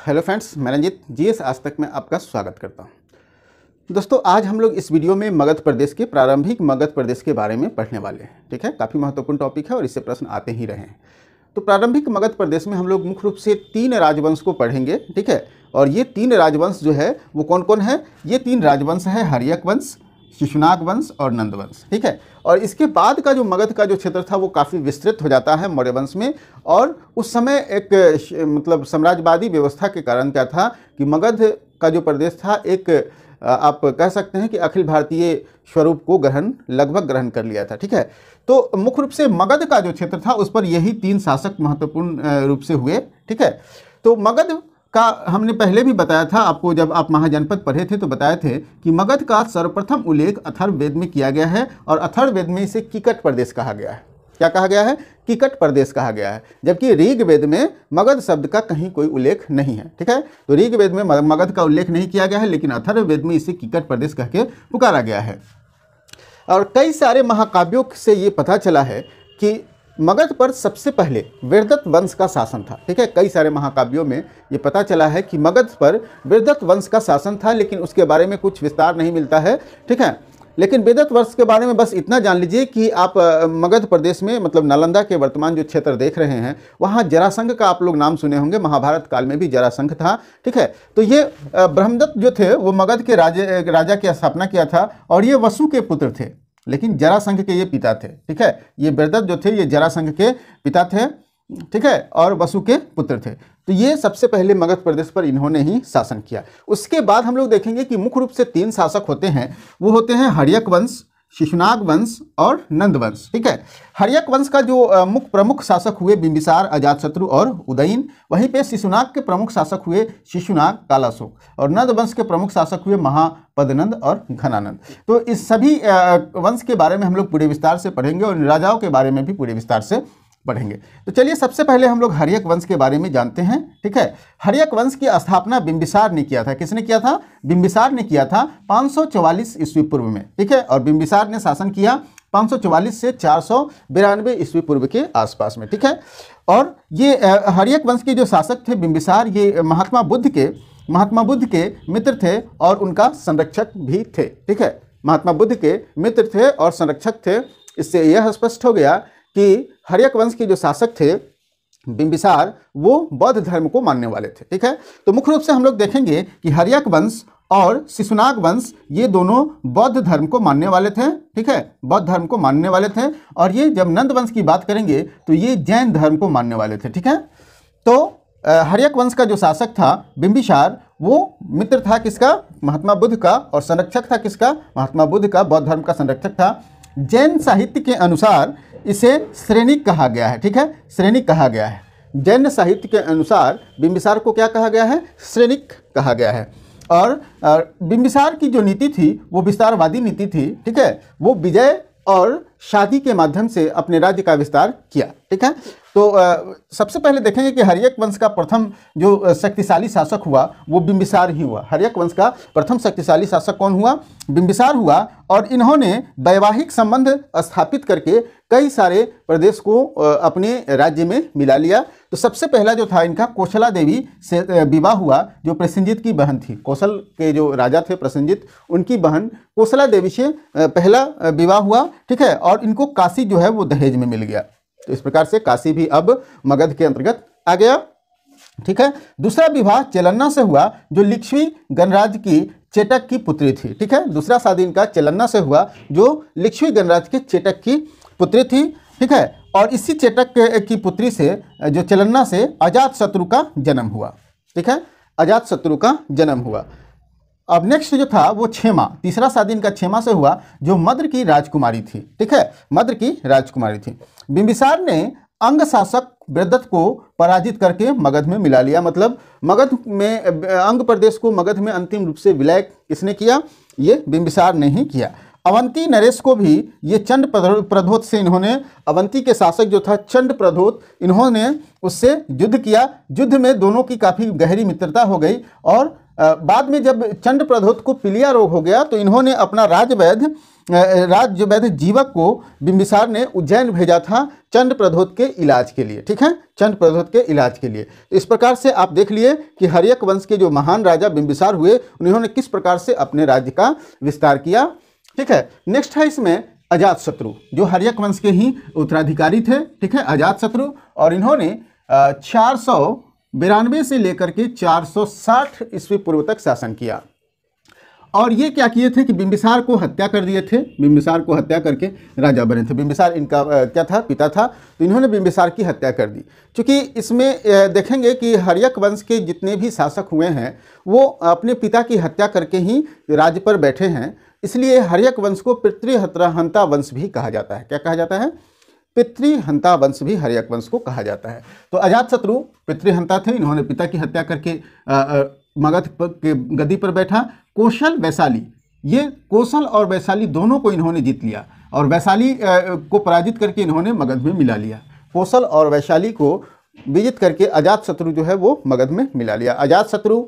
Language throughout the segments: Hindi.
हेलो फ्रेंड्स, मैं रंजित जीएस आज तक में आपका स्वागत करता हूं। दोस्तों, आज हम लोग इस वीडियो में मगध प्रदेश के प्रारंभिक मगध प्रदेश के बारे में पढ़ने वाले हैं। ठीक है, काफ़ी महत्वपूर्ण टॉपिक है और इससे प्रश्न आते ही रहे हैं। तो प्रारंभिक मगध प्रदेश में हम लोग मुख्य रूप से 3 राजवंश को पढ़ेंगे। ठीक है, और ये 3 राजवंश जो है वो कौन कौन है? ये 3 राजवंश है हर्यक वंश, शिशुनाग वंश और नंद वंश। ठीक है, और इसके बाद का जो मगध का जो क्षेत्र था वो काफ़ी विस्तृत हो जाता है मौर्य वंश में। और उस समय एक मतलब साम्राज्यवादी व्यवस्था के कारण क्या था कि मगध का जो प्रदेश था एक आप कह सकते हैं कि अखिल भारतीय स्वरूप को लगभग ग्रहण कर लिया था। ठीक है, तो मुख्य रूप से मगध का जो क्षेत्र था उस पर यही 3 शासक महत्वपूर्ण रूप से हुए। ठीक है, तो मगध का हमने पहले भी बताया था आपको, जब आप महाजनपद पढ़े थे तो बताए थे कि मगध का सर्वप्रथम उल्लेख अथर्ववेद में किया गया है और अथर्ववेद में इसे किकट प्रदेश कहा गया है। क्या कहा गया है? किकट प्रदेश कहा गया है, जबकि ऋग्वेद में मगध शब्द का कहीं कोई उल्लेख नहीं है। ठीक है, तो ऋग्वेद में मगध का उल्लेख नहीं किया गया है, लेकिन अथर्ववेद में इसे किकट प्रदेश कह के पुकारा गया है। और कई सारे महाकाव्यों से ये पता चला है कि मगध पर सबसे पहले वीरदत्त वंश का शासन था। ठीक है, कई सारे महाकाव्यों में ये पता चला है कि मगध पर वीरदत्त वंश का शासन था, लेकिन उसके बारे में कुछ विस्तार नहीं मिलता है। ठीक है, लेकिन वीरदत्त वंश के बारे में बस इतना जान लीजिए कि आप मगध प्रदेश में मतलब नालंदा के वर्तमान जो क्षेत्र देख रहे हैं वहाँ जरासंध का आप लोग नाम सुने होंगे। महाभारत काल में भी जरासंध था। ठीक है, तो ये ब्रह्मदत्त जो थे वो मगध के राजा की स्थापना किया था और ये वसु के पुत्र थे, लेकिन जरासंध के ये पिता थे। ठीक है, ये वीरदत्त जो थे ये जरासंध के पिता थे। ठीक है, और वसु के पुत्र थे। तो ये सबसे पहले मगध प्रदेश पर इन्होंने ही शासन किया। उसके बाद हम लोग देखेंगे कि मुख्य रूप से 3 शासक होते हैं। वो होते हैं हर्यक वंश, शिशुनाग वंश और नंद वंश। ठीक है, हर्यक वंश का जो मुख्य प्रमुख शासक हुए बिंबिसार, अजातशत्रु और उदयन। वहीं पे शिशुनाग के प्रमुख शासक हुए शिशुनाग, कालाशोक। और नंद वंश के प्रमुख शासक हुए महापद्नंद और घनानंद। तो इस सभी वंश के बारे में हम लोग पूरे विस्तार से पढ़ेंगे और राजाओं के बारे में भी पूरे विस्तार से पढ़ेंगे। तो चलिए सबसे पहले हम लोग हर्यक वंश के बारे में जानते हैं। ठीक है, हर्यक वंश की स्थापना बिंबिसार ने किया था। किसने किया था? बिंबिसार ने किया था 544 ईस्वी पूर्व में। ठीक है, और बिंबिसार ने शासन किया 544 से 492 ईस्वी पूर्व के आसपास में। ठीक है, और ये हर्यक वंश के जो शासक थे बिंबिसार, ये महात्मा बुद्ध के मित्र थे और उनका संरक्षक भी थे। ठीक है, महात्मा बुद्ध के मित्र थे और संरक्षक थे। इससे यह स्पष्ट हो गया कि हर्यक वंश के जो शासक थे बिंबिसार वो बौद्ध धर्म को मानने वाले थे। ठीक है, तो मुख्य रूप से हम लोग देखेंगे कि हर्यक वंश और शिशुनाग वंश ये दोनों बौद्ध धर्म को मानने वाले थे। ठीक है, बौद्ध धर्म को मानने वाले थे। और ये जब नंद वंश की बात करेंगे तो ये जैन धर्म को मानने वाले थे। ठीक है, तो हर्यक वंश का जो शासक था बिंबिसार वो मित्र था किसका? महात्मा बुद्ध का। और संरक्षक था किसका? महात्मा बुद्ध का, बौद्ध धर्म का संरक्षक था। जैन साहित्य के अनुसार इसे श्रेणिक कहा गया है। ठीक है, श्रेणिक कहा गया है। जैन साहित्य के अनुसार बिंबिसार को क्या कहा गया है? श्रेणिक कहा गया है। और बिंबिसार की जो नीति थी वो विस्तारवादी नीति थी। ठीक है, वो विजय और शादी के माध्यम से अपने राज्य का विस्तार किया। ठीक है, तो सबसे पहले देखेंगे कि हर्यक वंश का प्रथम जो शक्तिशाली शासक हुआ वो बिंबिसार ही हुआ। हर्यक वंश का प्रथम शक्तिशाली शासक कौन हुआ? बिंबिसार हुआ। और इन्होंने वैवाहिक संबंध स्थापित करके कई सारे प्रदेश को अपने राज्य में मिला लिया। तो सबसे पहला जो था इनका कोसला देवी से विवाह हुआ, जो प्रसेनजित की बहन थी। कौशल के जो राजा थे प्रसेनजित, उनकी बहन कोसला देवी से पहला विवाह हुआ। ठीक है, और इनको काशी जो है वो दहेज में मिल गया। तो इस प्रकार से काशी भी अब मगध के अंतर्गत आ गया। ठीक है, दूसरा विवाह चेलन्ना से हुआ, जो लिच्छवी गणराज की चेटक की पुत्री थी। ठीक है, दूसरा शादी इनका चेलन्ना से हुआ, जो लिच्छवी गणराज के चेटक की पुत्री थी। ठीक है, और इसी चेटक की पुत्री से जो चेलन्ना से अजातशत्रु का जन्म हुआ। ठीक है, अजातशत्रु का जन्म हुआ। अब नेक्स्ट जो था वो क्षेमा, तीसरा शादी इनका क्षेमा से हुआ, जो मद्र की राजकुमारी थी। ठीक है, मद्र की राजकुमारी थी। बिंबिसार ने अंग शासक वीरदत्त को पराजित करके मगध में मिला लिया। मतलब मगध में अंग प्रदेश को मगध में अंतिम रूप से विलय किसने किया? ये बिंबिसार ने ही किया। अवंती नरेश को भी ये चंड प्रधोत से इन्होंने, अवंती के शासक जो था चंड प्रधोत, इन्होंने उससे युद्ध किया। युद्ध में दोनों की काफ़ी गहरी मित्रता हो गई और बाद में जब चंद्रप्रद्योत को पीलिया रोग हो गया तो इन्होंने अपना राजवैद्य जीवक को बिंबिसार ने उज्जैन भेजा था चंद्रप्रद्योत के इलाज के लिए। ठीक है, चंद्रप्रद्योत के इलाज के लिए। तो इस प्रकार से आप देख लिए कि हर्यक वंश के जो महान राजा बिंबिसार हुए उन्होंने किस प्रकार से अपने राज्य का विस्तार किया। ठीक है, नेक्स्ट है इसमें अजातशत्रु, जो हर्यक वंश के ही उत्तराधिकारी थे। ठीक है, अजातशत्रु, और इन्होंने 492 से लेकर के 460 ईस्वी पूर्व तक शासन किया। और ये क्या किए थे कि बिंबिसार को हत्या कर दिए थे। बिंबिसार को हत्या करके राजा बने थे। बिंबिसार इनका क्या था, पिता था, तो इन्होंने बिंबिसार की हत्या कर दी। क्योंकि इसमें देखेंगे कि हर्यक वंश के जितने भी शासक हुए हैं वो अपने पिता की हत्या करके ही राज्य पर बैठे हैं, इसलिए हर्यक वंश को पितृहंता वंश भी कहा जाता है। क्या कहा जाता है? पितृहंता वंश भी हर्यक वंश को कहा जाता है। तो अजातशत्रु पितृहंता थे, इन्होंने पिता की हत्या करके मगध के गद्दी पर बैठा। कौशल वैशाली, ये कौशल और वैशाली दोनों को इन्होंने जीत लिया और वैशाली को पराजित करके इन्होंने मगध में मिला लिया। कौशल और वैशाली को विजित करके अजातशत्रु जो है वो मगध में मिला लिया। अजातशत्रु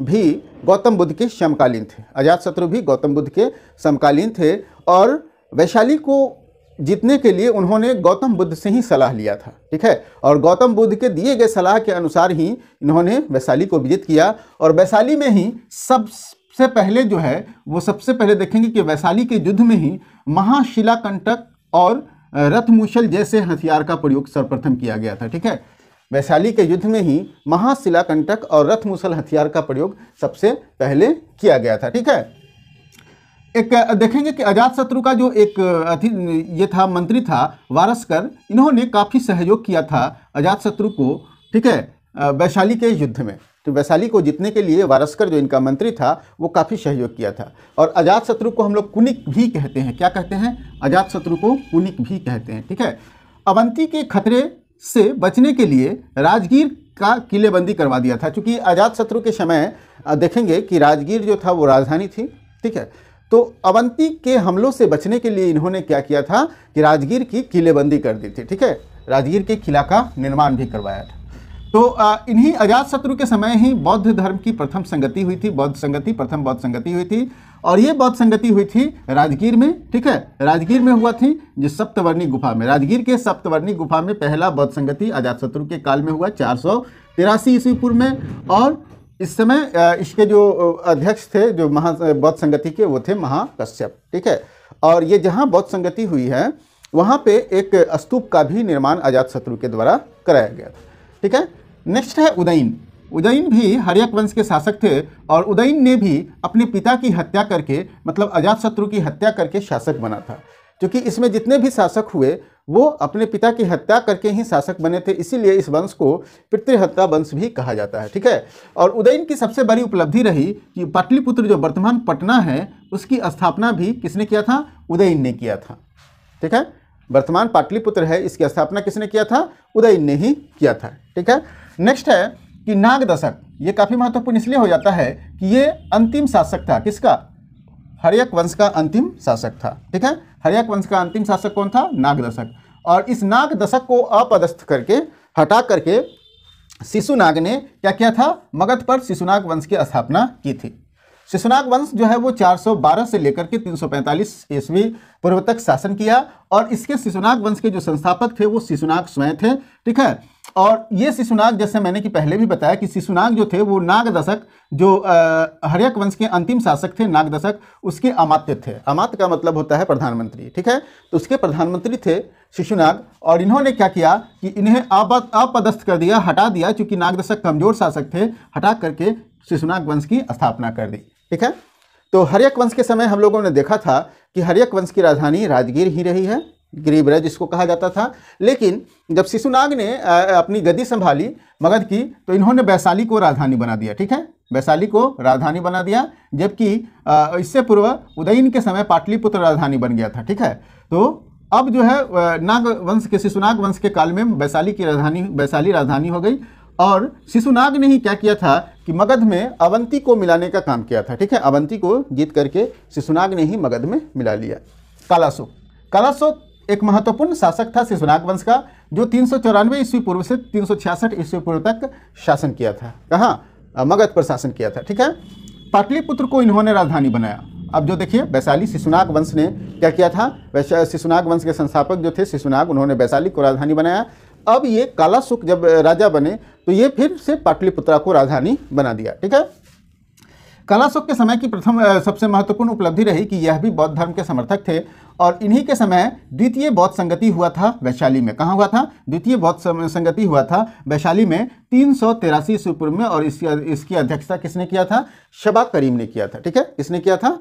भी गौतम बुद्ध के समकालीन थे। अजातशत्रु भी गौतम बुद्ध के समकालीन थे और वैशाली को जीतने के लिए उन्होंने गौतम बुद्ध से ही सलाह लिया था। ठीक है, और गौतम बुद्ध के दिए गए सलाह के अनुसार ही इन्होंने वैशाली को विजित किया। और वैशाली में ही सबसे पहले जो है वो सबसे पहले देखेंगे कि वैशाली के युद्ध में ही महाशिलाकंटक और रथमूसल जैसे हथियार का प्रयोग सर्वप्रथम किया गया था। ठीक है, वैशाली के युद्ध में ही महाशिलाकंटक और रथमूसल हथियार का प्रयोग सबसे पहले किया गया था। ठीक है, एक देखेंगे कि अजातशत्रु का जो एक ये था मंत्री था वारस्कर, इन्होंने काफ़ी सहयोग किया था अजातशत्रु को। ठीक है, वैशाली के युद्ध में। तो वैशाली को जीतने के लिए वारस्कर जो इनका मंत्री था वो काफ़ी सहयोग किया था। और अजातशत्रु को हम लोग कुनिक भी कहते हैं। क्या कहते हैं? अजातशत्रु को कुनिक भी कहते हैं। ठीक है, अवंती के खतरे से बचने के लिए राजगीर का किलेबंदी करवा दिया था। क्योंकि अजातशत्रु के समय देखेंगे कि राजगीर जो था वो राजधानी थी। ठीक है, तो अवंती के हमलों से बचने के लिए इन्होंने क्या किया था कि राजगीर की किलेबंदी कर दी थी। ठीक है, राजगीर के किला का निर्माण भी करवाया था। तो इन्हीं अजातशत्रु के समय ही बौद्ध धर्म की प्रथम संगति हुई थी। प्रथम बौद्ध संगति हुई थी और ये बौद्ध संगति हुई थी राजगीर में। ठीक है, राजगीर में हुआ थी जो सप्तवर्णी गुफा में। राजगीर के सप्तवर्णी गुफा में पहला बौद्ध संगति अजातशत्रु के काल में हुआ 483 ईस्वी पूर्व में। और इस समय इसके जो अध्यक्ष थे जो बौद्ध संगति के वो थे महाकश्यप। ठीक है, और ये जहाँ बौद्ध संगति हुई है वहाँ पे एक स्तूप का भी निर्माण अजातशत्रु के द्वारा कराया गया था। ठीक है, नेक्स्ट है उदयन। उदयन भी हर्यक वंश के शासक थे और उदयन ने भी अपने पिता की हत्या करके मतलब अजातशत्रु की हत्या करके शासक बना था। क्योंकि इसमें जितने भी शासक हुए वो अपने पिता की हत्या करके ही शासक बने थे, इसीलिए इस वंश को पितृहत्या वंश भी कहा जाता है। ठीक है, और उदयन की सबसे बड़ी उपलब्धि रही कि पाटलिपुत्र जो वर्तमान पटना है उसकी स्थापना भी किसने किया था? उदयन ने किया था। ठीक है, वर्तमान पाटलिपुत्र है इसकी स्थापना किसने किया था? उदयन ने ही किया था। ठीक है, नेक्स्ट है कि नागदशक। ये काफ़ी महत्वपूर्ण इसलिए हो जाता है कि ये अंतिम शासक था। किसका? हर्यक वंश का अंतिम शासक था। ठीक है, हर्यक वंश का अंतिम शासक कौन था? नागदशक। और इस नागदशक को अपदस्थ करके हटा करके शिशुनाग ने क्या किया था? मगध पर शिशुनाग वंश की स्थापना की थी। शिशुनाग वंश जो है वो 412 से लेकर के 345 ईस्वी पूर्व तक शासन किया और इसके शिशुनाग वंश के जो संस्थापक थे वो शिशुनाग स्वयं थे। ठीक है, और ये शिशुनाग जैसे मैंने कि पहले भी बताया कि शिशुनाग जो थे वो नागदशक जो हर्यक वंश के अंतिम शासक थे नागदशक उसके अमात्य थे। अमात्य का मतलब होता है प्रधानमंत्री। ठीक है, तो उसके प्रधानमंत्री थे शिशुनाग और इन्होंने क्या किया कि इन्हें अपदस्थ कर दिया, हटा दिया। चूंकि नागदशक कमजोर शासक थे, हटा करके शिशुनाग वंश की स्थापना कर दी। ठीक है, तो हर्यक वंश के समय हम लोगों ने देखा था कि हर्यक वंश की राजधानी राजगीर ही रही है, गिरिब्रज जिसको कहा जाता था। लेकिन जब शिशुनाग ने अपनी गद्दी संभाली मगध की तो इन्होंने वैशाली को राजधानी बना दिया। ठीक है, वैशाली को राजधानी बना दिया, जबकि इससे पूर्व उदयन के समय पाटलिपुत्र राजधानी बन गया था। ठीक है, तो अब जो है नाग वंश के शिशुनाग वंश के काल में वैशाली राजधानी हो गई और शिशुनाग ने ही क्या किया था कि मगध में अवंती को मिलाने का काम किया था। ठीक है, अवंती को जीत करके शिशुनाग ने ही मगध में मिला लिया। कालाशोक एक महत्वपूर्ण शासक था शिशुनाग वंश का जो 394 ईस्वी पूर्व से 366 ईस्वी पूर्व तक शासन किया था। कहाँ? मगध पर शासन किया था। ठीक है, पाटलिपुत्र को इन्होंने राजधानी बनाया। अब जो देखिए वैशाली शिशुनाग वंश ने क्या किया था, शिशुनाग वंश के संस्थापक जो थे शिशुनाग, उन्होंने वैशाली को राजधानी बनाया। अब ये कालाशुक जब राजा बने तो ये फिर से पाटलिपुत्रा को राजधानी बना दिया। ठीक है, कालाशोक के समय की प्रथम सबसे महत्वपूर्ण उपलब्धि रही कि यह भी बौद्ध धर्म के समर्थक थे और इन्हीं के समय द्वितीय बौद्ध संगति हुआ था वैशाली में। कहाँ हुआ था? द्वितीय बौद्ध संगति हुआ था वैशाली में 383 ईस्वी पूर्व में, और इसकी अध्यक्षता किसने किया था? शबा करीम ने किया था। ठीक है, किसने किया था?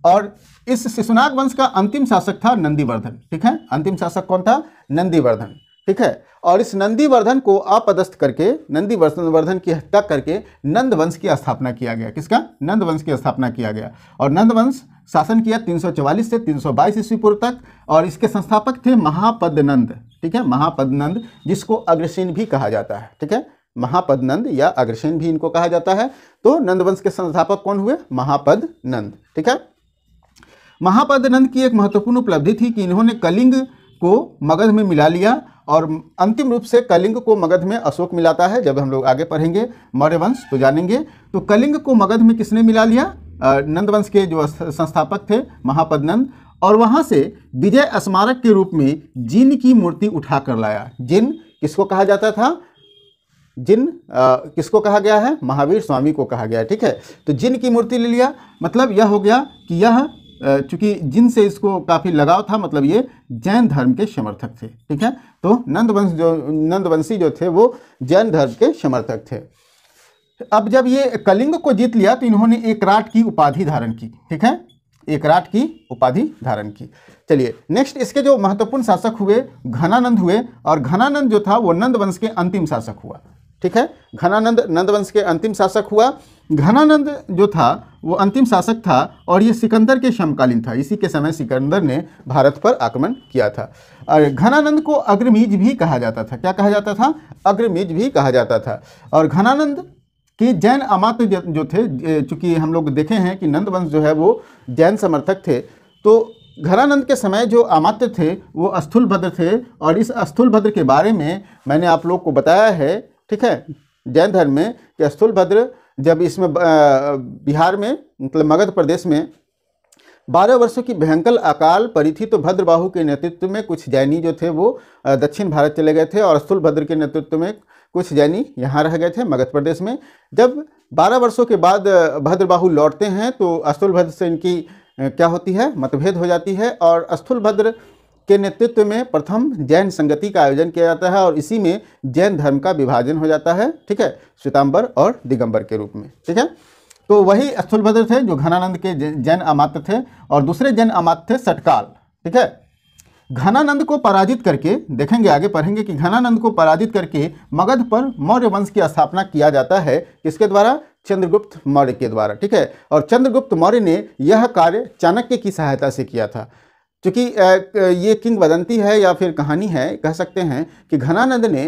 और इस शिशुनाग वंश का अंतिम शासक था नंदीवर्धन। ठीक है, अंतिम शासक कौन था? नंदीवर्धन। ठीक है, और इस नंदीवर्धन को अपदस्थ करके, नंदीवर्धन की हत्या करके नंद वंश की स्थापना किया गया। किसका? नंद वंश की स्थापना किया गया। और नंद वंश शासन किया 344 से 322 ईस्वी पूर्व तक, और इसके संस्थापक थे महापद्नंद। ठीक है, महापद्नंद, जिसको अग्रसेन भी कहा जाता है। ठीक है, महापद्नंद या अग्रसेन भी इनको कहा जाता है। तो नंद वंश के संस्थापक कौन हुए? महापद्नंद। ठीक है, महापद्नंद की एक महत्वपूर्ण उपलब्धि थी कि इन्होंने कलिंग को मगध में मिला लिया, और अंतिम रूप से कलिंग को मगध में अशोक मिलाता है। जब हम लोग आगे पढ़ेंगे मौर्य वंश तो जानेंगे। तो कलिंग को मगध में किसने मिला लिया? नंद वंश के जो संस्थापक थे महापद्नंद, और वहाँ से विजय स्मारक के रूप में जिन की मूर्ति उठा कर लाया। जिन किसको कहा जाता था? जिन किसको कहा गया है? महावीर स्वामी को कहा गया है। ठीक है, तो जिन की मूर्ति ले लिया, मतलब यह हो गया कि यह चूंकि जिन से इसको काफ़ी लगाव था, मतलब ये जैन धर्म के समर्थक थे। ठीक है, तो नंदवंशी जो थे वो जैन धर्म के समर्थक थे। अब जब ये कलिंग को जीत लिया तो इन्होंने एकराट की उपाधि धारण की। ठीक है, एकराट की उपाधि धारण की। चलिए नेक्स्ट, इसके जो महत्वपूर्ण शासक हुए घनानंद हुए, और घनानंद जो था वो नंद वंश के अंतिम शासक हुआ। ठीक है, घनानंद नंद वंश के अंतिम शासक हुआ। घनानंद जो था वो अंतिम शासक था, और ये सिकंदर के समकालीन था। इसी के समय सिकंदर ने भारत पर आक्रमण किया था। और घनानंद को अग्रमीज भी कहा जाता था। क्या कहा जाता था? अग्रमीज भी कहा जाता था। और घनानंद के जैन अमात्य जो थे, चूँकि हम लोग देखे हैं कि नंद वंश जो है वो जैन समर्थक थे, तो घनानंद के समय जो अमात्य थे वो स्थूलभद्र थे। और इस स्थूलभद्र के बारे में मैंने आप लोग को बताया है। ठीक है, जैन धर्म में कि स्थूलभद्र जब इसमें बिहार में, मतलब मगध प्रदेश में 12 वर्षों की भयंकर अकाल पड़ी थी, तो भद्रबाहु के नेतृत्व में कुछ जैनी जो थे वो दक्षिण भारत चले गए थे, और स्थूलभद्र के नेतृत्व में कुछ जैनी यहाँ रह गए थे मगध प्रदेश में। जब 12 वर्षों के बाद भद्रबाहु लौटते हैं तो स्थूलभद्र से इनकी क्या होती है? मतभेद हो जाती है, और स्थूलभद्र के नेतृत्व में प्रथम जैन संगति का आयोजन किया जाता है, और इसी में जैन धर्म का विभाजन हो जाता है। ठीक है, श्वेतांबर और दिगंबर के रूप में। ठीक है, तो वही स्थूलभद्र थे जो घनानंद के जैन अमात्य थे, और दूसरे जैन अमात्य थे सटकाल। ठीक है, घनानंद को पराजित करके, देखेंगे आगे पढ़ेंगे कि घनानंद को पराजित करके मगध पर मौर्य वंश की स्थापना किया जाता है। किसके द्वारा? चंद्रगुप्त मौर्य के द्वारा। ठीक है, और चंद्रगुप्त मौर्य ने यह कार्य चाणक्य की सहायता से किया था। क्योंकि ये किंवदंती है या फिर कहानी है, कह सकते हैं कि घनानंद ने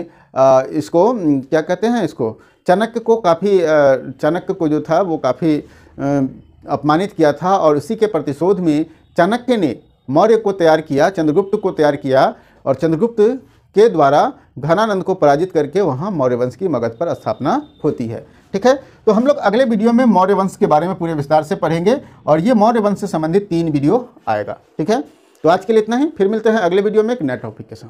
इसको क्या कहते हैं, इसको चाणक्य को जो था वो काफ़ी अपमानित किया था, और उसी के प्रतिशोध में चाणक्य ने मौर्य को तैयार किया, चंद्रगुप्त को तैयार किया, और चंद्रगुप्त के द्वारा घनानंद को पराजित करके वहाँ मौर्य वंश की मगध पर स्थापना होती है। ठीक है, तो हम लोग अगले वीडियो में मौर्य वंश के बारे में पूरे विस्तार से पढ़ेंगे, और ये मौर्य वंश से संबंधित 3 वीडियो आएगा। ठीक है, तो आज के लिए इतना ही, फिर मिलते हैं अगले वीडियो में एक नए टॉपिक के साथ।